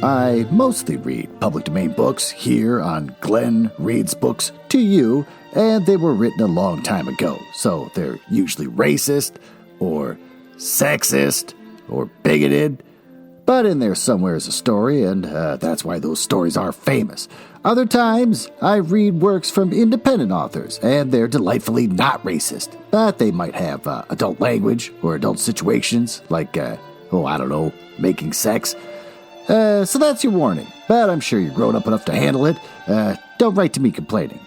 I mostly read public domain books here on Glenn Reads Books to You, and they were written a long time ago, so they're usually racist, or sexist, or bigoted, but in there somewhere is a story, and that's why those stories are famous. Other times, I read works from independent authors, and they're delightfully not racist, but they might have adult language or adult situations, like, making sex. So that's your warning, but I'm sure you're grown up enough to handle it. Don't write to me complaining.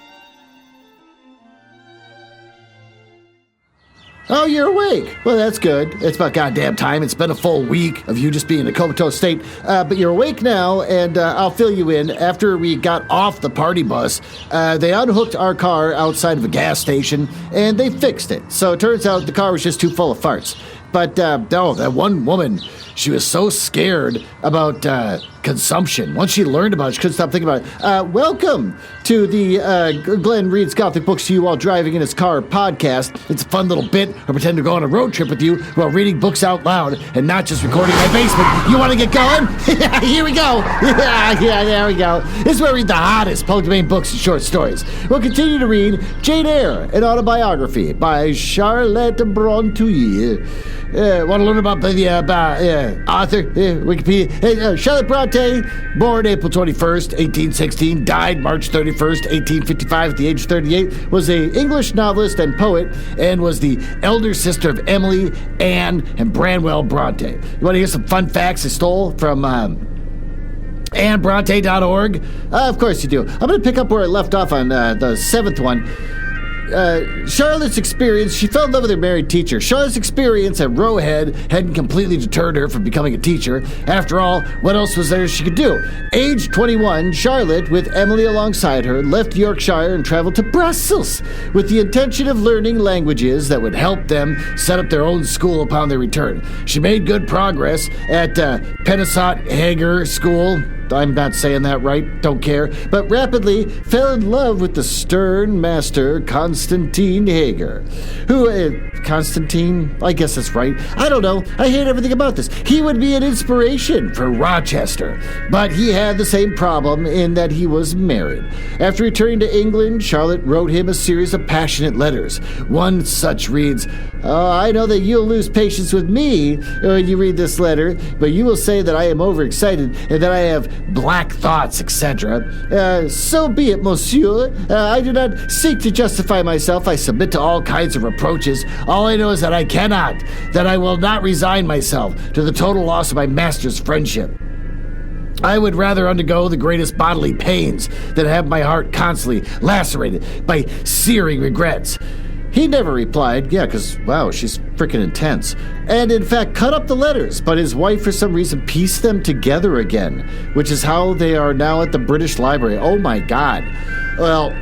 Oh, you're awake. Well, that's good. It's about goddamn time. It's been a full week of you just being in a comatose state. But you're awake now, and I'll fill you in. After we got off the party bus, they unhooked our car outside of a gas station, and they fixed it. So it turns out the car was just too full of farts. But, that one woman, she was so scared about consumption. Once she learned about it, she couldn't stop thinking about it. Welcome to the Glenn Reads Gothic Books to You While Driving in His Car podcast. It's a fun little bit. I pretend to go on a road trip with you while reading books out loud and not just recording in my basement. You want to get going? Here we go. Yeah, there we go. This is where we read the hottest public domain books and short stories. We'll continue to read Jane Eyre, an autobiography by Charlotte Brontë. Want to learn about the author? Wikipedia. Charlotte Brontë, born April 21st, 1816, died March 31st, 1855 at the age of 38, was an English novelist and poet, and was the elder sister of Emily, Anne, and Branwell Brontë. You want to hear some fun facts I stole from AnneBronte.org? Of course you do. I'm going to pick up where I left off on the seventh one. Charlotte's experience, she fell in love with her married teacher. Charlotte's experience at Roe Head hadn't completely deterred her from becoming a teacher. After all, what else was there she could do? Age 21, Charlotte, with Emily alongside her, left Yorkshire and traveled to Brussels with the intention of learning languages that would help them set up their own school upon their return. She made good progress at Penasot Hager School. I'm not saying that right, don't care, but rapidly fell in love with the stern master Constantine Hager, who, Constantine, I guess that's right, I don't know, I hate everything about this. He would be an inspiration for Rochester, but he had the same problem in that he was married. After returning to England, Charlotte wrote him a series of passionate letters. One such reads, I know that you'll lose patience with me when you read this letter, but you will say that I am overexcited and that I have black thoughts, etc. So be it, monsieur. I do not seek to justify myself. I submit to all kinds of reproaches. All I know is that I will not resign myself to the total loss of my master's friendship. I would rather undergo the greatest bodily pains than have my heart constantly lacerated by searing regrets. He never replied, because, wow, she's freaking intense, and in fact cut up the letters, but his wife for some reason pieced them together again, which is how they are now at the British Library. Oh my God. Well,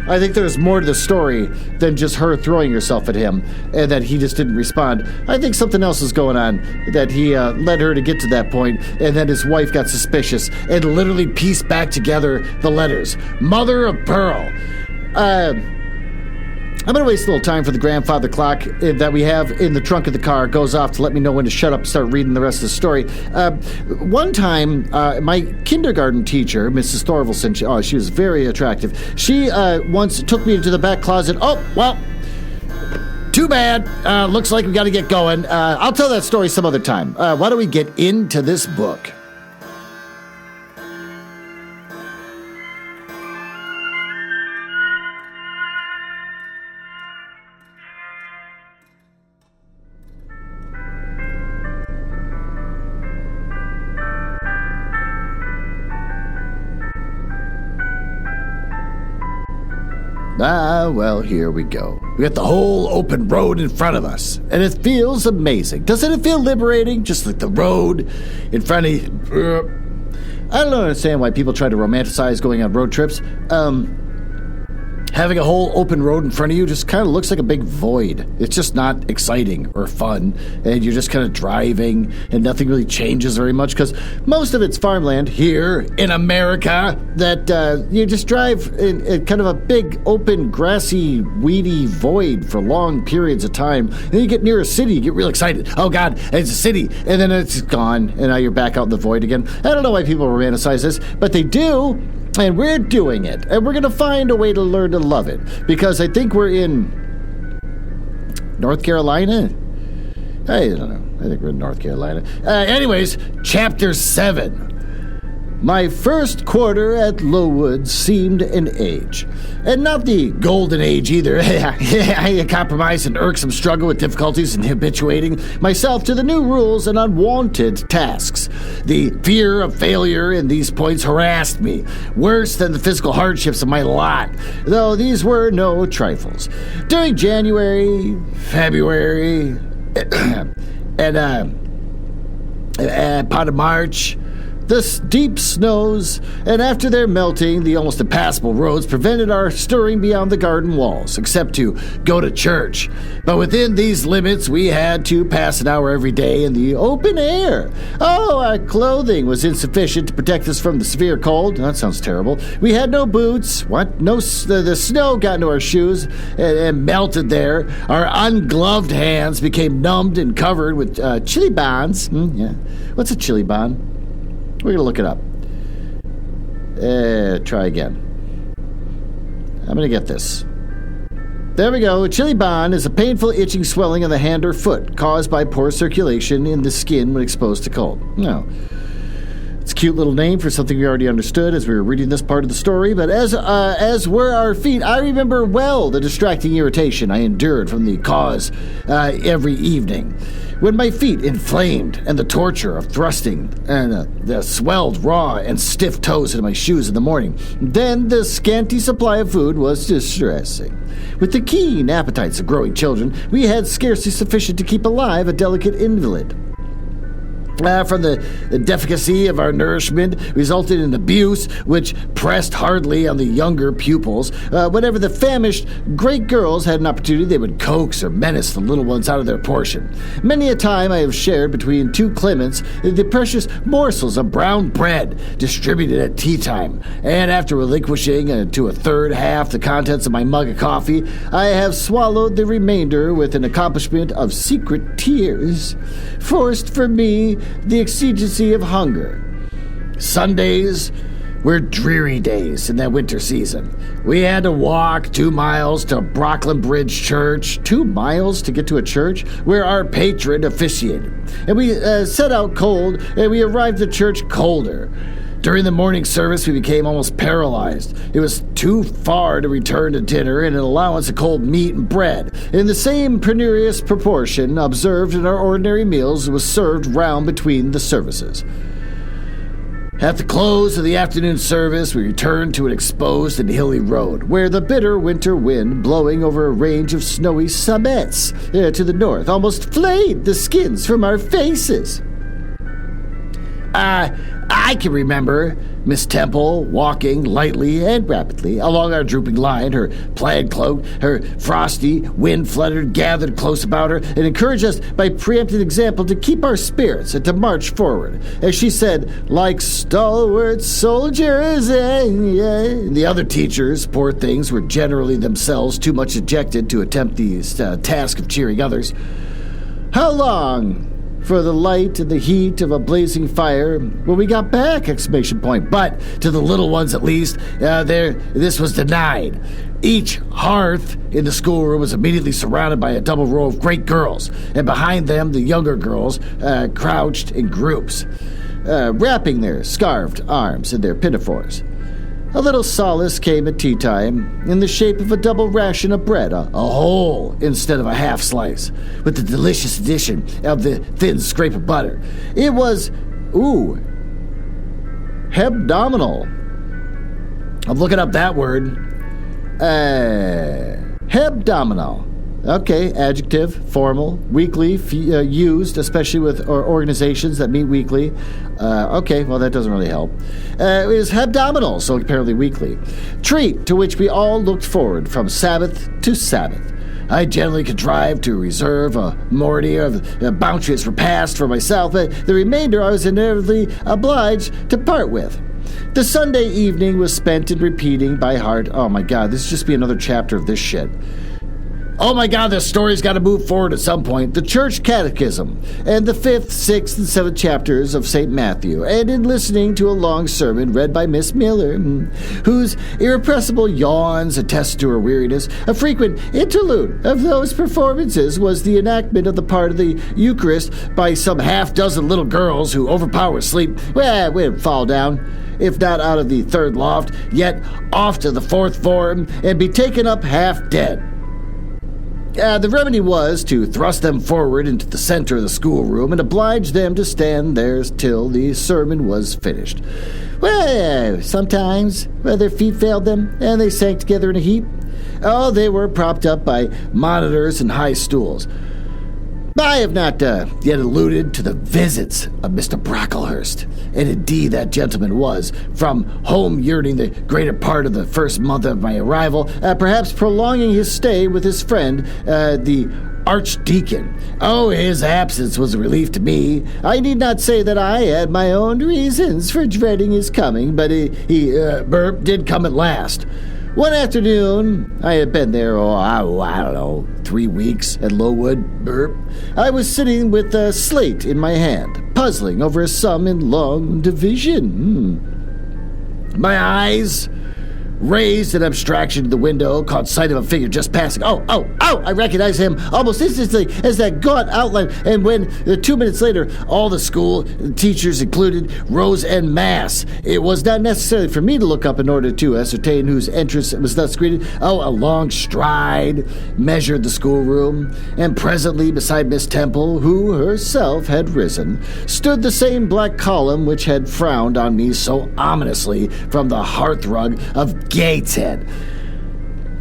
I think there's more to the story than just her throwing herself at him and that he just didn't respond. I think something else is going on, that he led her to get to that point, and then his wife got suspicious and literally pieced back together the letters. Mother of pearl. I'm going to waste a little time for the grandfather clock that we have in the trunk of the car. It goes off to let me know when to shut up and start reading the rest of the story. One time, my kindergarten teacher, Mrs. Thorvaldson, she was very attractive. She once took me into the back closet. Oh, well, too bad. Looks like we got to get going. I'll tell that story some other time. Why don't we get into this book? Well, here we go. We got the whole open road in front of us, and it feels amazing. Doesn't it feel liberating? Just like the road in front of you. I don't understand why people try to romanticize going on road trips. Helen having a whole open road in front of you just kind of looks like a big void. It's just not exciting or fun, and you're just kind of driving, and nothing really changes very much because most of it's farmland here in America that you just drive in kind of a big, open, grassy, weedy void for long periods of time. And then you get near a city, you get real excited. Oh, God, it's a city. And then it's gone, and now you're back out in the void again. I don't know why people romanticize this, but they do, and we're doing it. And we're going to find a way to learn to love it, because I think we're in North Carolina. I don't know. I think we're in North Carolina. Anyways, Chapter 7. My first quarter at Lowood seemed an age. And not the golden age either. I compromised and irksome struggle with difficulties in habituating myself to the new rules and unwanted tasks. The fear of failure in these points harassed me, worse than the physical hardships of my lot, though these were no trifles. During January, February, and part of March, the deep snows, and after their melting, the almost impassable roads prevented our stirring beyond the garden walls, except to go to church. But within these limits, we had to pass an hour every day in the open air. Oh, our clothing was insufficient to protect us from the severe cold. That sounds terrible. We had no boots. What? No, the snow got into our shoes and melted there. Our ungloved hands became numbed and covered with chili bonds. Yeah. What's a chili bond? We're going to look it up. Try again. I'm going to get this. There we go. A chili bond is a painful itching swelling of the hand or foot caused by poor circulation in the skin when exposed to cold. No. It's a cute little name for something we already understood as we were reading this part of the story, but as were our feet, I remember well the distracting irritation I endured from the cause every evening. When my feet inflamed and the torture of thrusting and the swelled raw and stiff toes into my shoes in the morning, then the scanty supply of food was distressing. With the keen appetites of growing children, we had scarcely sufficient to keep alive a delicate invalid. From the deficiency of our nourishment resulted in abuse, which pressed hardly on the younger pupils. Whenever the famished great girls had an opportunity, they would coax or menace the little ones out of their portion. Many a time I have shared between two Clements the precious morsels of brown bread distributed at tea time, and after relinquishing to a third half the contents of my mug of coffee, I have swallowed the remainder with an accomplishment of secret tears, forced for me the exigency of hunger. Sundays were dreary days in that winter season. We had to walk 2 miles to Brooklyn Bridge Church, 2 miles to get to a church where our patron officiated. And we set out cold, and we arrived at church colder. During the morning service, we became almost paralyzed. It was too far to return to dinner, and an allowance of cold meat and bread, in the same penurious proportion observed in our ordinary meals, was served round between the services. At the close of the afternoon service, we returned to an exposed and hilly road, where the bitter winter wind, blowing over a range of snowy summits to the north, almost flayed the skins from our faces. I can remember Miss Temple walking lightly and rapidly along our drooping line, her plaid cloak, her frosty, wind-fluttered, gathered close about her, and encouraged us by preemptive example to keep our spirits and to march forward. As she said, like stalwart soldiers, the other teachers, poor things, were generally themselves too much dejected to attempt the task of cheering others. How long? For the light and the heat of a blazing fire when we got back! Exclamation point. But to the little ones, at least, this was denied. Each hearth in the schoolroom was immediately surrounded by a double row of great girls, and behind them the younger girls crouched in groups, wrapping their scarved arms in their pinafores. A little solace came at tea time in the shape of a double ration of bread, a whole instead of a half slice, with the delicious addition of the thin scrape of butter. It was, hebdomadal. I'm looking up that word. Hebdomadal. Okay, adjective, formal, weekly, used, especially with organizations that meet weekly. Okay, well, that doesn't really help. It was hebdomadal, so apparently weekly. Treat, to which we all looked forward from Sabbath to Sabbath. I generally contrived to reserve a morty of a bounteous repast for myself, but the remainder I was inevitably obliged to part with. The Sunday evening was spent in repeating by heart. Oh my God, this just be another chapter of this shit. Oh my God, this story's got to move forward at some point. The Church Catechism, and the 5th, 6th, and 7th chapters of St. Matthew, and in listening to a long sermon read by Miss Miller, whose irrepressible yawns attested to her weariness. A frequent interlude of those performances was the enactment of the part of the Eucharist by some half-dozen little girls who, overpowered sleep, would fall down, if not out of the 3rd loft, yet off to the 4th floor, and be taken up half dead. The remedy was to thrust them forward into the center of the schoolroom and oblige them to stand there till the sermon was finished. Well, sometimes their feet failed them, and they sank together in a heap. Oh, they were propped up by monitors and high stools. I have not yet alluded to the visits of Mr. Brocklehurst, and indeed that gentleman was, from home yearning the greater part of the first month of my arrival, perhaps prolonging his stay with his friend, the Archdeacon. Oh, his absence was a relief to me. I need not say that I had my own reasons for dreading his coming, but he did come at last. One afternoon, I had been there, I don't know, 3 weeks at Lowood, I was sitting with a slate in my hand, puzzling over a sum in long division. My eyes, raised in abstraction to the window, caught sight of a figure just passing. Oh, I recognized him almost instantly as that gaunt outline, and when 2 minutes later, all the school, teachers included, rose en masse. It was not necessary for me to look up in order to ascertain whose entrance was thus greeted. Oh, a long stride measured the schoolroom, and presently beside Miss Temple, who herself had risen, stood the same black column which had frowned on me so ominously from the hearthrug of Gateshead.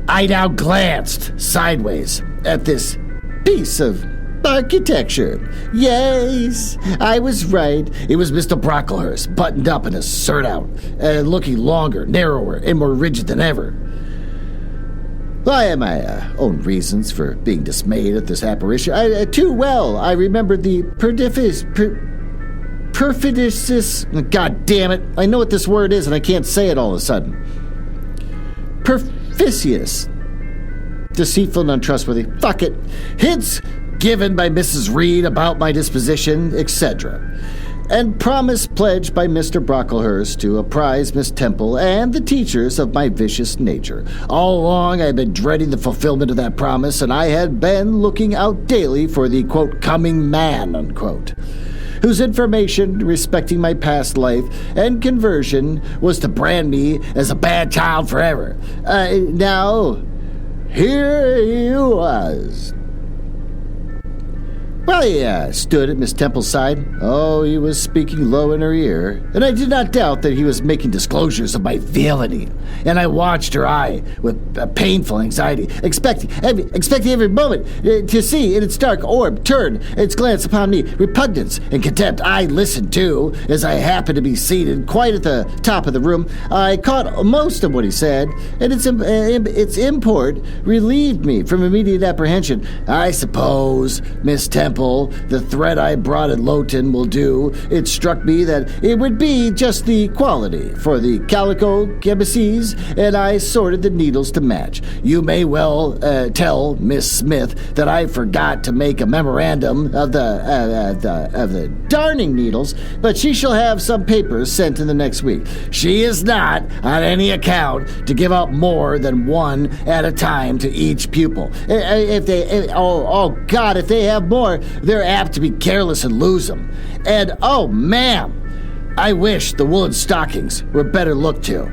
I now glanced sideways at this piece of architecture. Yes, I was right. It was Mr. Brocklehurst, buttoned up in a surtout, looking longer, narrower, and more rigid than ever. I had my own reasons for being dismayed at this apparition. Too well, I remembered the perfidious. God damn it! I know what this word is, and I can't say it all of a sudden. Perficious. Deceitful and untrustworthy. Fuck it. Hints given by Mrs. Reed about my disposition, etc. And promise pledged by Mr. Brocklehurst to apprise Miss Temple and the teachers of my vicious nature. All along I had been dreading the fulfillment of that promise, and I had been looking out daily for the, quote, coming man, unquote, whose information respecting my past life and conversion was to brand me as a bad child forever. Now, here he was. Well, he stood at Miss Temple's side. Oh, he was speaking low in her ear, and I did not doubt that he was making disclosures of my villainy. And I watched her eye with painful anxiety, expecting every moment to see in its dark orb turn its glance upon me, repugnance and contempt. I listened, too, as I happened to be seated quite at the top of the room. I caught most of what he said, and its import relieved me from immediate apprehension. I suppose, Miss Temple, the thread I brought at Lowton will do. It struck me that it would be just the quality for the calico chemises, and I sorted the needles to match. You may well tell Miss Smith that I forgot to make a memorandum of the darning needles, but she shall have some papers sent in the next week. She is not, on any account, to give out more than one at a time to each pupil. If they have more, they're apt to be careless and lose them. And, oh, ma'am, I wish the woolen stockings were better looked to.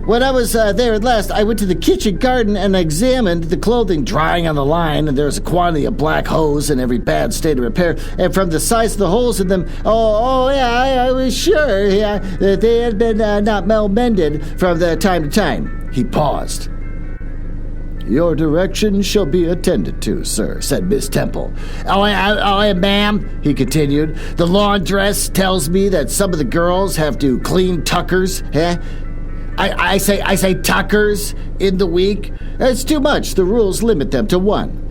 When I was there at last, I went to the kitchen garden and examined the clothing drying on the line, and there was a quantity of black hose in every bad state of repair, and from the size of the holes in them, I was sure that they had been not well mended from the time to time. He paused. Your directions shall be attended to, sir, said Miss Temple. Ma'am, he continued, the laundress tells me that some of the girls have to clean tuckers, I say tuckers in the week. It's too much. The rules limit them to one.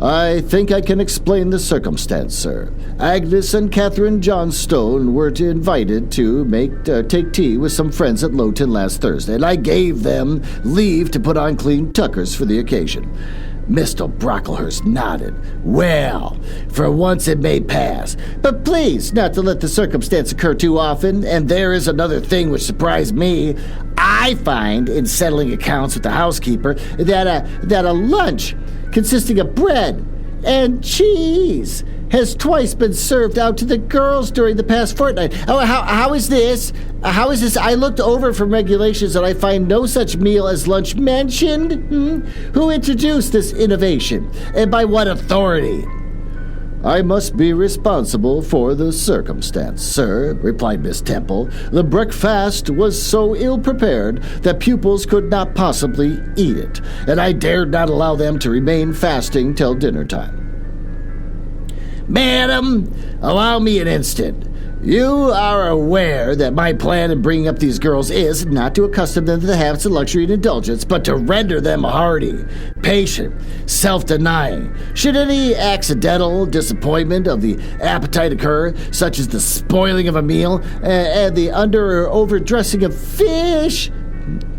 I think I can explain the circumstance, sir. Agnes and Catherine Johnstone were invited to take tea with some friends at Lowton last Thursday, and I gave them leave to put on clean tuckers for the occasion. Mr. Brocklehurst nodded. Well, for once it may pass. But please, not to let the circumstance occur too often, and there is another thing which surprised me. I find, in settling accounts with the housekeeper, that a lunch consisting of bread and cheese has twice been served out to the girls during the past fortnight. How is this? How is this? I looked over from regulations and I find no such meal as lunch mentioned. Who introduced this innovation? And by what authority? I must be responsible for the circumstance, sir, replied Miss Temple. The breakfast was so ill-prepared that pupils could not possibly eat it, and I dared not allow them to remain fasting till dinner time. Madam, allow me an instant. You are aware that my plan in bringing up these girls is not to accustom them to the habits of luxury and indulgence, but to render them hardy, patient, self-denying. Should any accidental disappointment of the appetite occur, such as the spoiling of a meal and the under or overdressing of fish,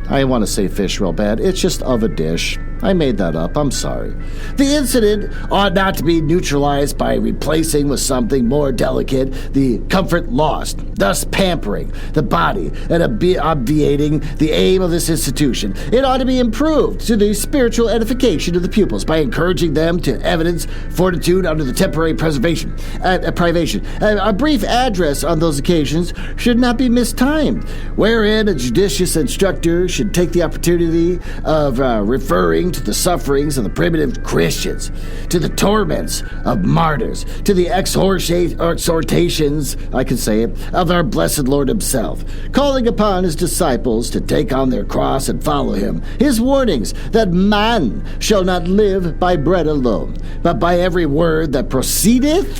I want to say fish real bad. It's just of a dish. I made that up. I'm sorry. The incident ought not to be neutralized by replacing with something more delicate the comfort lost, thus pampering the body and obviating the aim of this institution. It ought to be improved to the spiritual edification of the pupils by encouraging them to evidence fortitude under the temporary privation. A brief address on those occasions should not be mistimed, wherein a judicious instructor should take the opportunity of referring to the sufferings of the primitive Christians, to the torments of martyrs, to the exhortations, I can say it, of our blessed Lord himself, calling upon his disciples to take on their cross and follow him, his warnings that man shall not live by bread alone, but by every word that proceedeth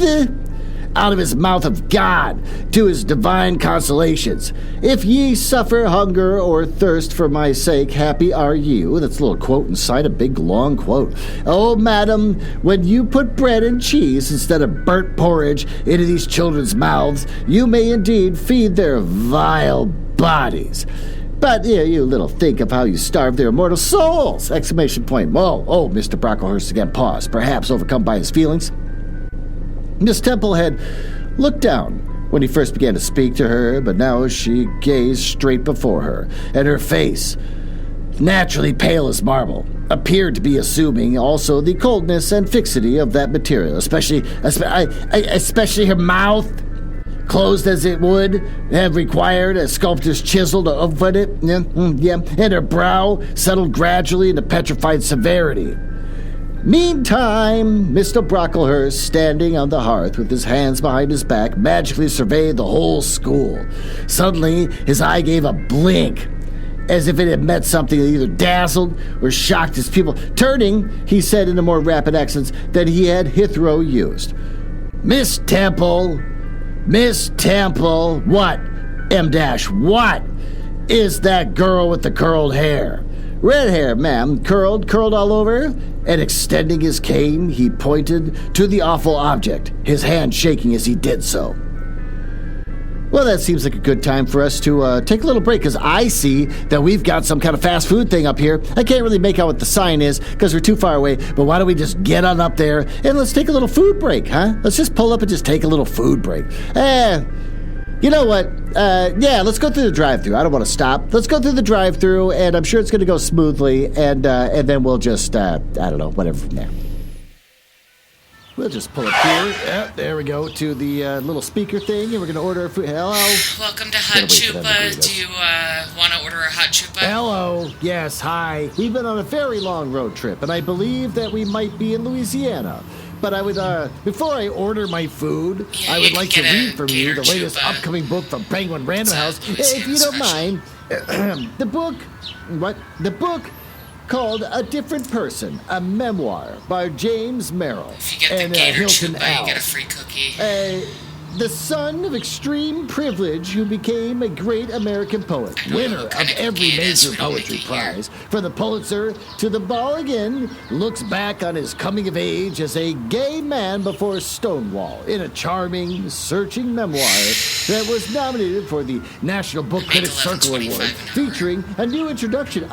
out of his mouth of God to his divine consolations. If ye suffer hunger or thirst for my sake, happy are you. That's a little quote inside a big long quote. Oh, madam, when you put bread and cheese instead of burnt porridge into these children's mouths, you may indeed feed their vile bodies. But you little think of how you starve their immortal souls! Exclamation point. Oh, Mr. Brocklehurst again paused, perhaps overcome by his feelings. Miss Temple had looked down when he first began to speak to her, but now she gazed straight before her, and her face, naturally pale as marble, appeared to be assuming also the coldness and fixity of that material, especially her mouth, closed as it would have required a sculptor's chisel to open it, and her brow settled gradually into petrified severity. Meantime, Mr. Brocklehurst, standing on the hearth with his hands behind his back, magically surveyed the whole school. Suddenly, his eye gave a blink, as if it had met something that either dazzled or shocked his pupil. Turning, he said in a more rapid accents than he had hitherto used, Miss Temple, what, what is that girl with the curled hair? Red hair, ma'am, curled all over. And extending his cane, he pointed to the awful object, his hand shaking as he did so. Well, that seems like a good time for us to take a little break, because I see that we've got some kind of fast food thing up here. I can't really make out what the sign is because we're too far away, but why don't we just get on up there and let's take a little food break, huh? Let's just pull up and just take a little food break. You know what? Let's go through the drive-thru. I don't want to stop. Let's go through the drive-thru, and I'm sure it's going to go smoothly, and then we'll just, I don't know, whatever from there. We'll just pull up here. Yep, there we go, to the little speaker thing, and we're going to order food. Hello? Welcome to Hot Chupa. Do you want to order a Hot Chupa? Hello. Yes, hi. We've been on a very long road trip, and I believe that we might be in Louisiana. But I would, before I order my food, I would like to read from you the latest upcoming book from Penguin Random House, if you don't mind. The book called A Different Person, a memoir by James Merrill If you get the and gator Hilton chupa, you get a Als. free cookie. The son of extreme privilege who became a great American poet, winner of every major poetry prize, from the Pulitzer to the Balligan, looks back on his coming of age as a gay man before Stonewall in a charming, searching memoir that was nominated for the National Book Critics Circle Award, featuring a new introduction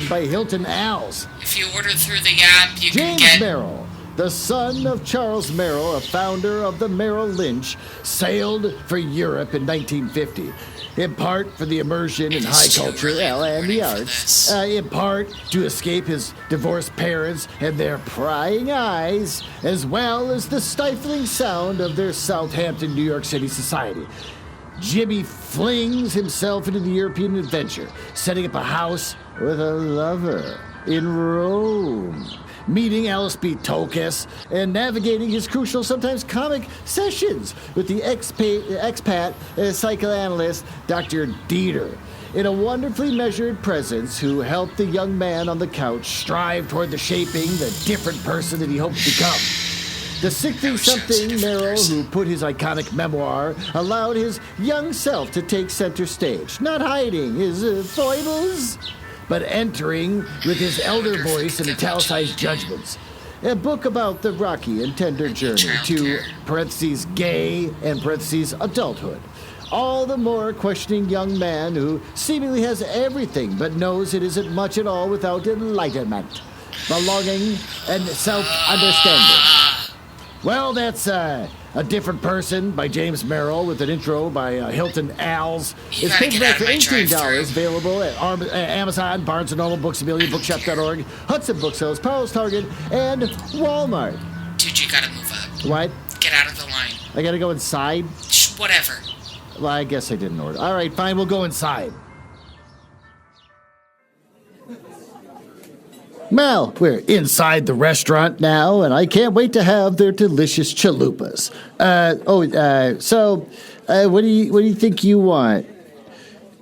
by Hilton Als. If you order through the app, you can James get... Merrill, the son of Charles Merrill, a founder of the Merrill Lynch, sailed for Europe in 1950, in part for the immersion in high culture and the arts, in part to escape his divorced parents and their prying eyes, as well as the stifling sound of their Southampton, New York City society. Jimmy flings himself into the European adventure, setting up a house with a lover in Rome, meeting Alice B. Tokas, and navigating his crucial, sometimes comic sessions with the expat psychoanalyst Dr. Dieter, in a wonderfully measured presence who helped the young man on the couch strive toward the shaping the different person that he hoped to become. The 60-something Merrill, who put his iconic memoir, allowed his young self to take center stage, not hiding his foibles, but entering with his elder voice and italicized judgments. A book about the rocky and tender journey to, parentheses, gay, and parentheses, adulthood. All the more questioning young man who seemingly has everything but knows it isn't much at all without enlightenment, belonging, and self-understanding. Well, that's A Different Person by James Merrill with an intro by Hilton Als. It's paperback for $18, available at Amazon, Barnes & Noble, Books A Million, Bookshop.org, Hudson Booksellers, Powell's Target, and Walmart. Dude, you gotta move up. What? Get out of the line. I gotta go inside? Whatever. Well, I guess I didn't order. All right, fine, we'll go inside. Well, we're inside the restaurant now, and I can't wait to have their delicious chalupas. What do you think you want?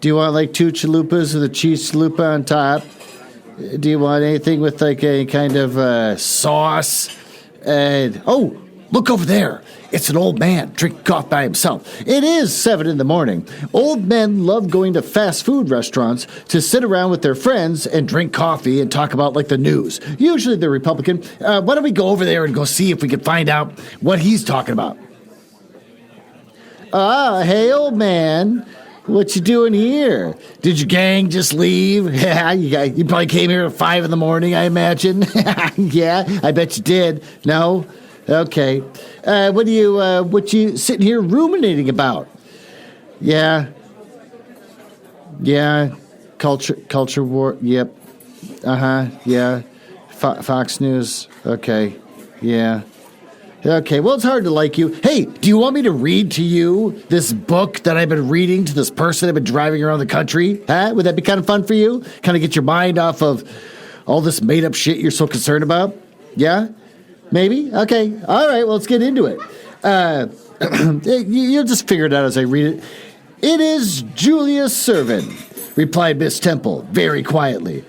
Do you want like 2 chalupas with a cheese chalupa on top? Do you want anything with like a kind of sauce? Look over there. It's an old man drinking coffee by himself. It is 7 a.m. Old men love going to fast food restaurants to sit around with their friends and drink coffee and talk about like the news. Usually they're Republican. Why don't we go over there and go see if we can find out what he's talking about? Hey, old man. What you doing here? Did your gang just leave? Yeah, you probably came here at 5 a.m, I imagine. Yeah, I bet you did. No? Okay. What you sitting here ruminating about? Yeah. Culture war. Yep. Yeah. Fox News. Okay. Yeah. Okay, well, it's hard to like you. Hey, do you want me to read to you this book that I've been reading to this person I've been driving around the country? Huh? Would that be kind of fun for you? Kind of get your mind off of all this made-up shit you're so concerned about? Yeah? Maybe? Okay. All right, well, let's get into it. You'll just figure it out as I read it. It is Julia Servin, replied Miss Temple very quietly.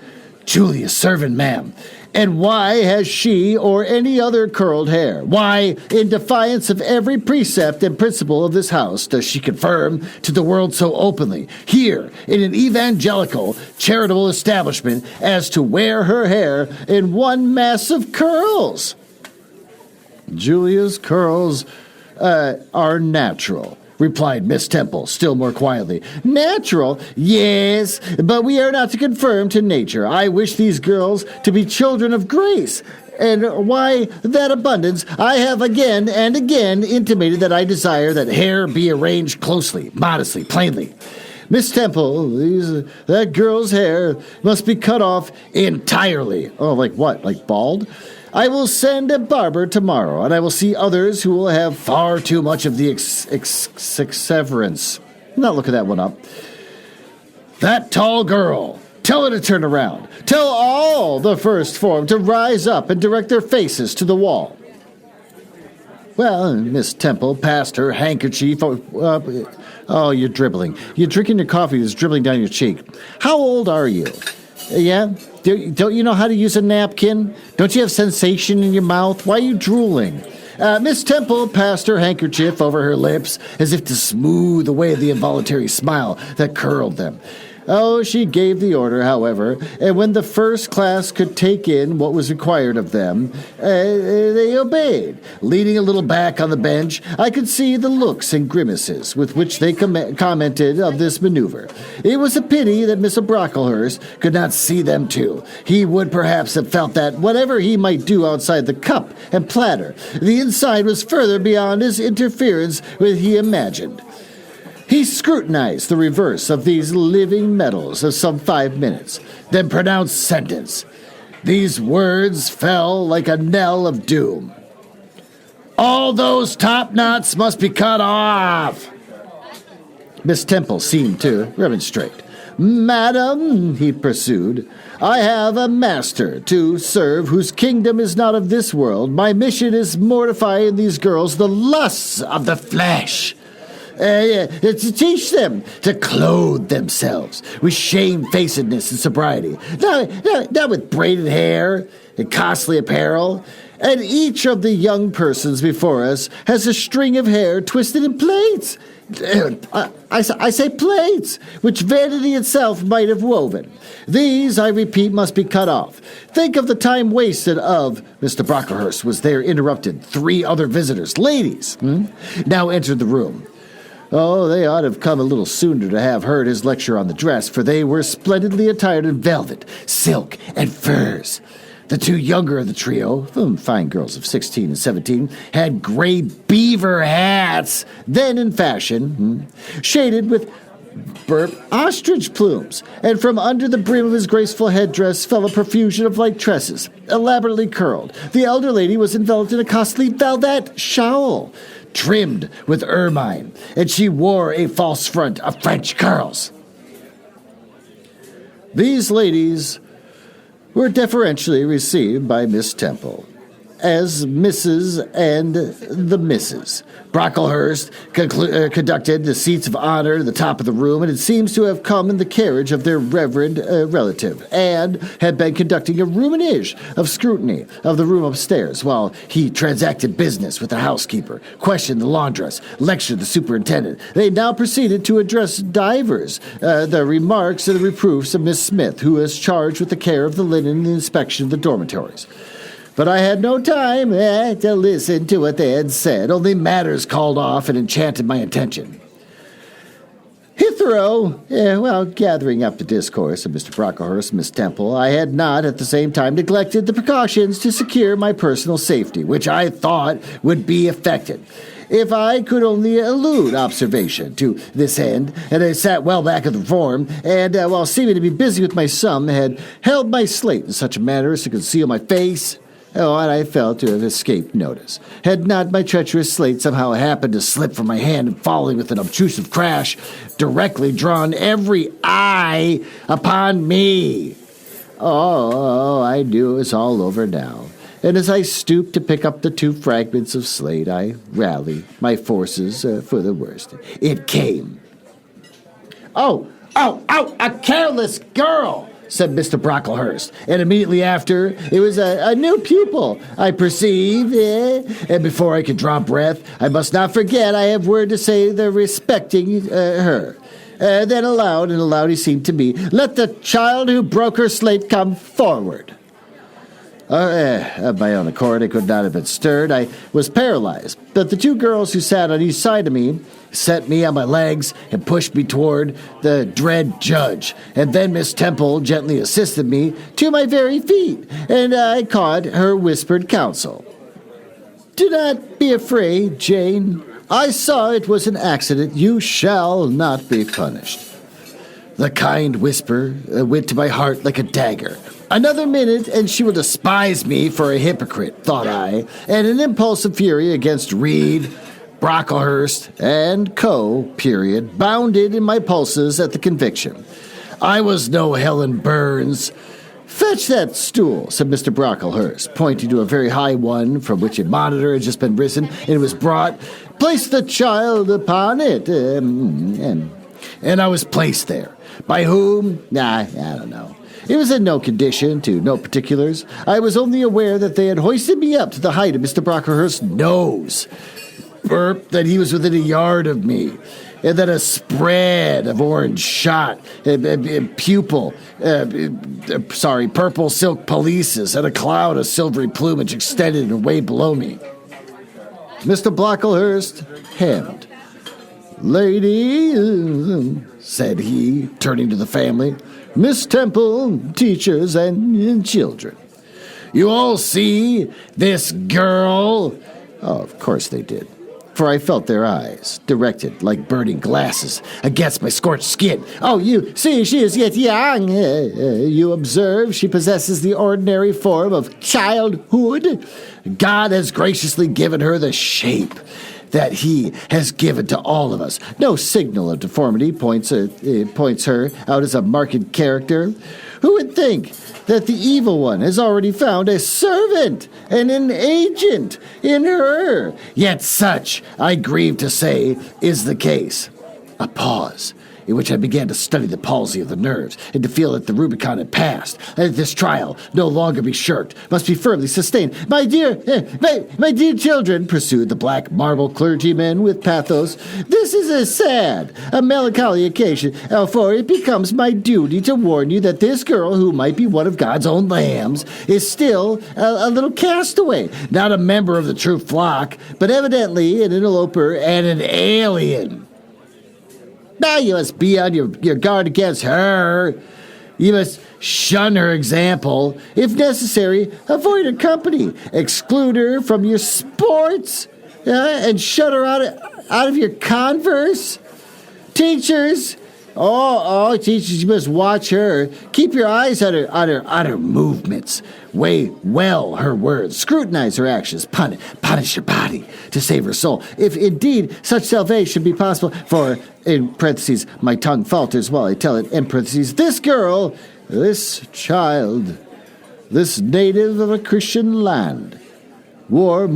Julia Servin, ma'am. And why has she or any other curled hair? Why, in defiance of every precept and principle of this house, does she confirm to the world so openly, here in an evangelical, charitable establishment, as to wear her hair in one mass of curls? Julia's curls are natural, replied Miss Temple, still more quietly. Natural? Yes, but we are not to conform to nature. I wish these girls to be children of grace. And why that abundance, I have again and again intimated that I desire that hair be arranged closely, modestly, plainly. Miss Temple, that girl's hair must be cut off entirely. Oh, like what? Like bald? I will send a barber tomorrow, and I will see others who will have far too much of the exseverance. Not looking that one up. That tall girl. Tell her to turn around. Tell all the first form to rise up and direct their faces to the wall. Well, Miss Temple passed her handkerchief. Oh, you're dribbling. You're drinking your coffee that's dribbling down your cheek. How old are you? Yeah? Don't you know how to use a napkin? Don't you have sensation in your mouth? Why are you drooling? Miss Temple passed her handkerchief over her lips as if to smooth away the involuntary smile that curled them. Oh, she gave the order, however, and when the first class could take in what was required of them, they obeyed. Leaning a little back on the bench, I could see the looks and grimaces with which they commented of this maneuver. It was a pity that Mr. Brocklehurst could not see them too. He would perhaps have felt that whatever he might do outside the cup and platter, the inside was further beyond his interference with he imagined. He scrutinized the reverse of these living metals of some 5 minutes, then pronounced sentence. These words fell like a knell of doom. All those top knots must be cut off. Miss Temple seemed to remonstrate. Madam, he pursued, I have a master to serve whose kingdom is not of this world. My mission is mortifying these girls the lusts of the flesh. To teach them to clothe themselves with shamefacedness and sobriety, not with braided hair and costly apparel. And each of the young persons before us has a string of hair twisted in plaits. I say plaits, which vanity itself might have woven. These, I repeat, must be cut off. Think of the time wasted of... Mr. Brocklehurst was there interrupted. 3 other visitors, ladies, now entered the room. Oh, they ought to have come a little sooner to have heard his lecture on the dress, for they were splendidly attired in velvet, silk, and furs. The 2 younger of the trio, fine girls of 16 and 17, had gray beaver hats, then in fashion, shaded with burp ostrich plumes, and from under the brim of his graceful headdress fell a profusion of light tresses, elaborately curled. The elder lady was enveloped in a costly velvet shawl, trimmed with ermine, and she wore a false front of French curls. These ladies were deferentially received by Miss Temple as Mrs. and the Misses. Brocklehurst conducted the seats of honor at the top of the room, and it seems to have come in the carriage of their reverend relative, and had been conducting a ruminage of scrutiny of the room upstairs, while he transacted business with the housekeeper, questioned the laundress, lectured the superintendent. They now proceeded to address divers the remarks and the reproofs of Miss Smith, who was charged with the care of the linen and the inspection of the dormitories. But I had no time to listen to what they had said. Only matters called off and enchanted my attention. While gathering up the discourse of Mr. Brocklehurst and Miss Temple, I had not at the same time neglected the precautions to secure my personal safety, which I thought would be effected if I could only elude observation. To this end, and I sat well back of the form, and while seeming to be busy with my sum, had held my slate in such a manner as to conceal my face. Oh, and I felt to have escaped notice. Had not my treacherous slate somehow happened to slip from my hand and falling with an obtrusive crash, directly drawn every eye upon me. Oh, I knew it was all over now. And as I stooped to pick up the 2 fragments of slate, I rallied my forces for the worst. It came. Oh, a careless girl! Said Mr. Brocklehurst, and immediately after, it was a new pupil, I perceive, and before I could draw breath, I must not forget I have word to say respecting her. Then aloud, and aloud he seemed to me, let the child who broke her slate come forward. Of my own accord, I could not have been stirred. I was paralyzed, but the 2 girls who sat on each side of me set me on my legs and pushed me toward the dread judge. And then Miss Temple gently assisted me to my very feet, and I caught her whispered counsel. Do not be afraid, Jane. I saw it was an accident. You shall not be punished. The kind whisper went to my heart like a dagger. Another minute, and she will despise me for a hypocrite, thought I, and an impulse of fury against Reed, Brocklehurst, and bounded in my pulses at the conviction. I was no Helen Burns. Fetch that stool, said Mr. Brocklehurst, pointing to a very high one from which a monitor had just been risen, and it was brought. Place the child upon it, and I was placed there. By whom? I don't know. It was in no condition to no particulars. I was only aware that they had hoisted me up to the height of Mr. Brocklehurst's nose. Burp, that he was within a yard of me. And then a spread of orange shot, purple silk pelisses, and a cloud of silvery plumage extended and way below me. Mr. Brocklehurst hemmed. "Lady," said he, turning to the family, "Miss Temple, teachers, and children. You all see this girl?" Oh, of course they did. For I felt their eyes, directed like burning glasses against my scorched skin. "Oh, you see, she is yet young. You observe she possesses the ordinary form of childhood. God has graciously given her the shape that he has given to all of us. No signal of deformity points her out as a marked character. Who would think that the evil one has already found a servant and an agent in her? Yet such, I grieve to say, is the case." A pause, in which I began to study the palsy of the nerves, and to feel that the Rubicon had passed, and that this trial no longer be shirked, must be firmly sustained. My dear children," pursued the black marble clergyman with pathos, "this is a melancholy occasion, for it becomes my duty to warn you that this girl, who might be one of God's own lambs, is still a little castaway, not a member of the true flock, but evidently an interloper and an alien. Now you must be on your guard against her. You must shun her example. If necessary, avoid her company. Exclude her from your sports, and shut her out of your converse. Teachers, teachers, you must watch her. Keep your eyes on her movements. Weigh well her words. Scrutinize her actions. Punish her body to save her soul. If indeed such salvation be possible, for, in parentheses, my tongue falters while I tell it, in parentheses, this girl, this child, this native of a Christian land, wore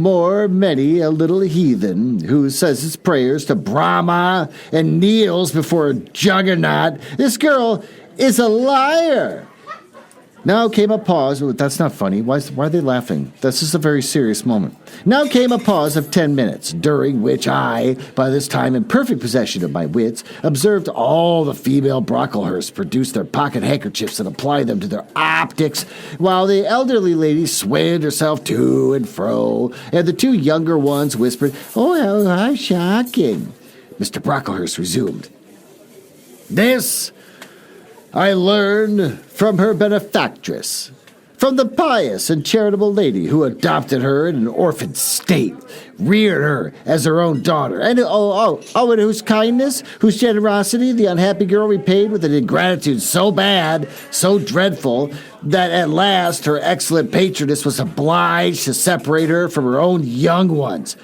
many a little heathen who says his prayers to Brahma and kneels before a juggernaut. This girl is a liar." Now came a pause. That's not funny. Why are they laughing? This is a very serious moment. Now came a pause of 10 minutes, during which I, by this time in perfect possession of my wits, observed all the female Brocklehursts produce their pocket handkerchiefs and apply them to their optics, while the elderly lady swayed herself to and fro, and the two younger ones whispered, "Oh, how shocking." Mr. Brocklehurst resumed. "This I learned from her benefactress, from the pious and charitable lady who adopted her in an orphan state, reared her as her own daughter, and and whose kindness, whose generosity the unhappy girl repaid with an ingratitude so bad, so dreadful, that at last her excellent patroness was obliged to separate her from her own young ones.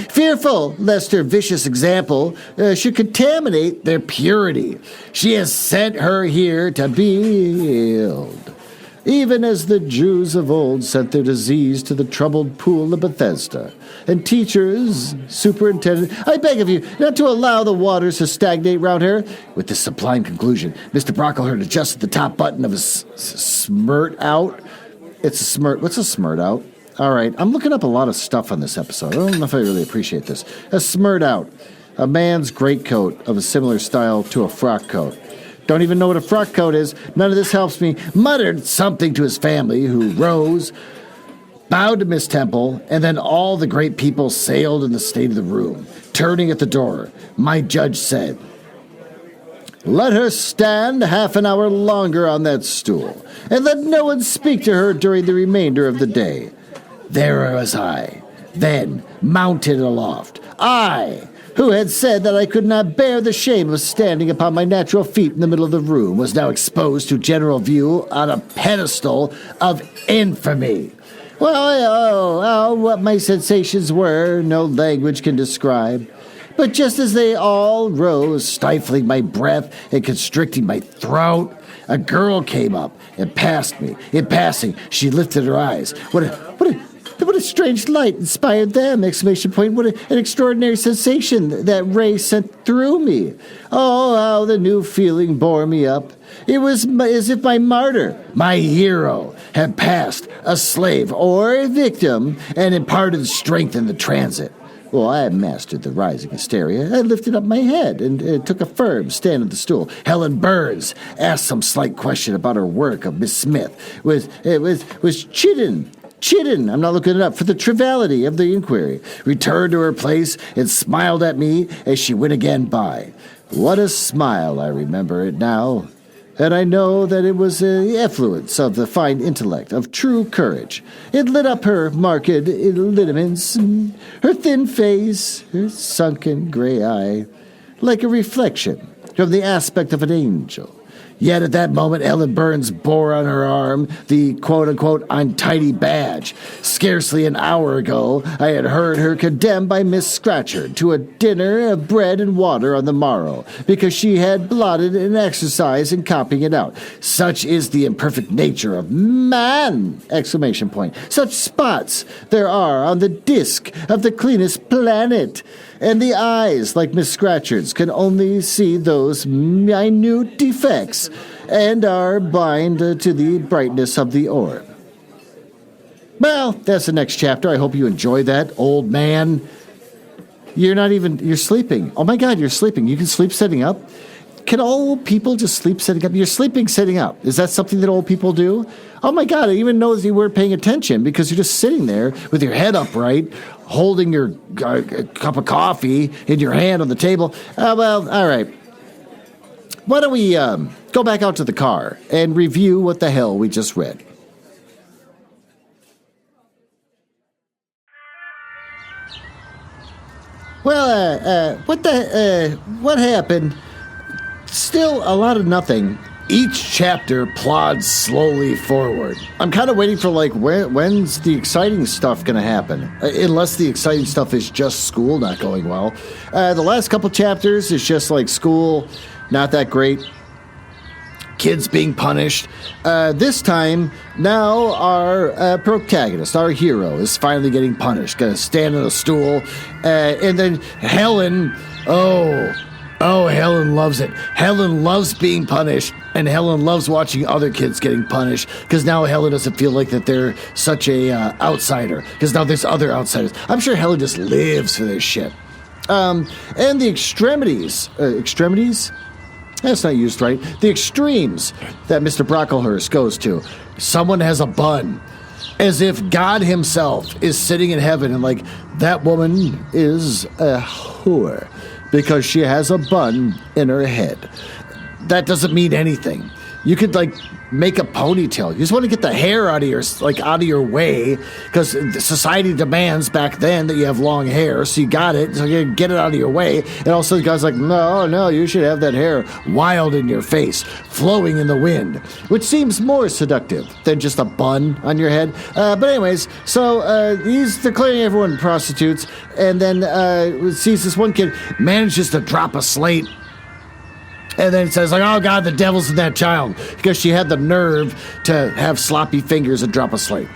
Fearful lest her vicious example should contaminate their purity, she has sent her here to be healed, even as the Jews of old sent their disease to the troubled pool of Bethesda. And teachers, superintendent, I beg of you not to allow the waters to stagnate round her." With this sublime conclusion, Mr. Brocklehurst adjusted the top button of his smirt out. It's a smirt. What's a smirt out? All right, I'm looking up a lot of stuff on this episode. I don't know if I really appreciate this. A smirt out, a man's greatcoat of a similar style to a frock coat. Don't even know what a frock coat is. None of this helps me. Muttered something to his family, who rose, bowed to Miss Temple, and then all the great people sailed in the state of the room. Turning at the door, my judge said, "Let her stand half an hour longer on that stool, and let no one speak to her during the remainder of the day." There was I, then mounted aloft. I, who had said that I could not bear the shame of standing upon my natural feet in the middle of the room, was now exposed to general view on a pedestal of infamy. Well, what my sensations were, no language can describe. But just as they all rose, stifling my breath and constricting my throat, a girl came up and passed me. In passing, she lifted her eyes. What a strange light inspired them! Exclamation point. What an extraordinary sensation that ray sent through me. Oh, how the new feeling bore me up. It was as if my martyr, my hero, had passed, a slave or a victim, and imparted strength in the transit. Well, I had mastered the rising hysteria. I lifted up my head and took a firm stand at the stool. Helen Burns asked some slight question about her work of Miss Smith. Was chidden, I'm not looking it up, for the triviality of the inquiry. Returned to her place and smiled at me as she went again by. What a smile, I remember it now. And I know that it was the effluence of the fine intellect, of true courage. It lit up her marked lineaments, her thin face, her sunken gray eye, like a reflection from the aspect of an angel. Yet at that moment, Helen Burns bore on her arm the quote-unquote untidy badge. Scarcely an hour ago, I had heard her condemned by Miss Scratchard to a dinner of bread and water on the morrow, because she had blotted an exercise in copying it out. Such is the imperfect nature of man! Exclamation point. Such spots there are on the disk of the cleanest planet. And the eyes, like Miss Scratchard's, can only see those minute defects and are blind to the brightness of the orb. Well, that's the next chapter. I hope you enjoy that, old man. You're sleeping. Oh my God, you're sleeping. You can sleep sitting up? Can old people just sleep sitting up? You're sleeping sitting up. Is that something that old people do? Oh my God, I even know that you weren't paying attention because you're just sitting there with your head upright, holding your cup of coffee in your hand on the table. Well, all right. Why don't we go back out to the car and review what the hell we just read? Well, what happened? Still a lot of nothing. Each chapter plods slowly forward. I'm kind of waiting for, when's the exciting stuff going to happen? Unless the exciting stuff is just school not going well. The last couple chapters is just like school, not that great. Kids being punished. This time, now our protagonist, our hero, is finally getting punished. Gonna stand on a stool. And then Helen, Helen loves it. Helen loves being punished, and Helen loves watching other kids getting punished, because now Helen doesn't feel like that they're such a outsider, because now there's other outsiders. I'm sure Helen just lives for this shit. And the extremities? That's not used right. The extremes that Mr. Brocklehurst goes to. Someone has a bun. As if God himself is sitting in heaven and that woman is a whore because she has a bun in her head. That doesn't mean anything. You could make a ponytail. You just want to get the hair out of your way, because society demands back then that you have long hair, so you got it, so you get it out of your way. And also the guy's like, no, you should have that hair wild in your face, flowing in the wind, which seems more seductive than just a bun on your head. But anyways, so he's declaring everyone prostitutes, and then sees this one kid manages to drop a slate. And then it says, oh, God, the devil's in that child, because she had the nerve to have sloppy fingers and drop a slate.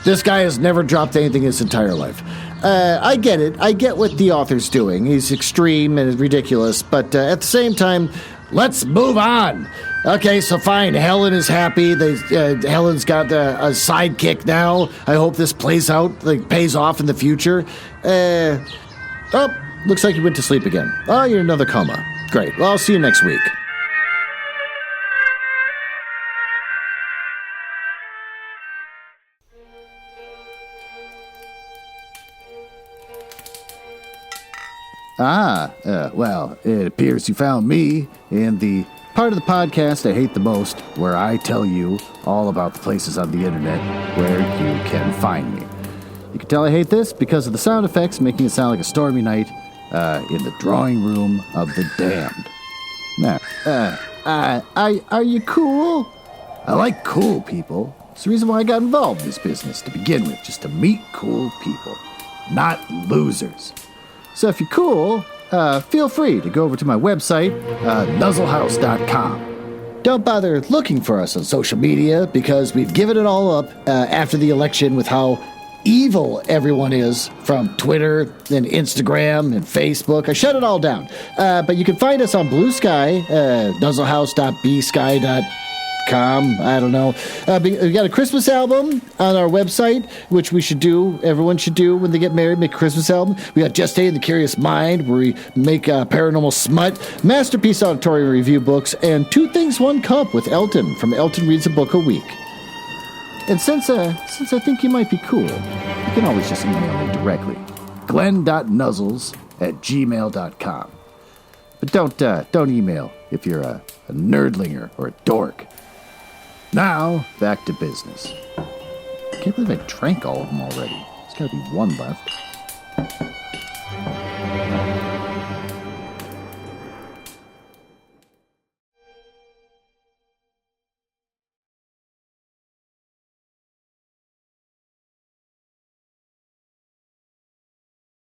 This guy has never dropped anything in his entire life. I get it. I get what the author's doing. He's extreme and ridiculous, but at the same time, let's move on. Okay, so fine. Helen is happy. Helen's got a sidekick now. I hope this pays off in the future. Looks like you went to sleep again. Oh, you're in another coma. Great. Well, I'll see you next week. Well, it appears you found me in the part of the podcast I hate the most, where I tell you all about the places on the internet where you can find me. You can tell I hate this because of the sound effects making it sound like a stormy night in the drawing room of the damned. Now, are you cool? I like cool people. It's the reason why I got involved in this business to begin with, just to meet cool people, not losers. So if you're cool, feel free to go over to my website, nuzzlehouse.com. Don't bother looking for us on social media, because we've given it all up after the election with how evil everyone is from Twitter and Instagram and Facebook. I shut it all down. But you can find us on Blue Sky, nuzzlehouse.bsky.com. I don't know. We got a Christmas album on our website, which we should do. Everyone should do when they get married, make a Christmas album. We got Just Stay in the Curious Mind, where we make paranormal smut, Masterpiece Auditorium review books, and Two Things, One Cup with Elton from Elton Reads a Book a Week. And since I think you might be cool, you can always just email me directly. glenn.nuzzles@gmail.com. But don't email if you're a nerdlinger or a dork. Now, back to business. I can't believe I drank all of them already. There's got to be one left.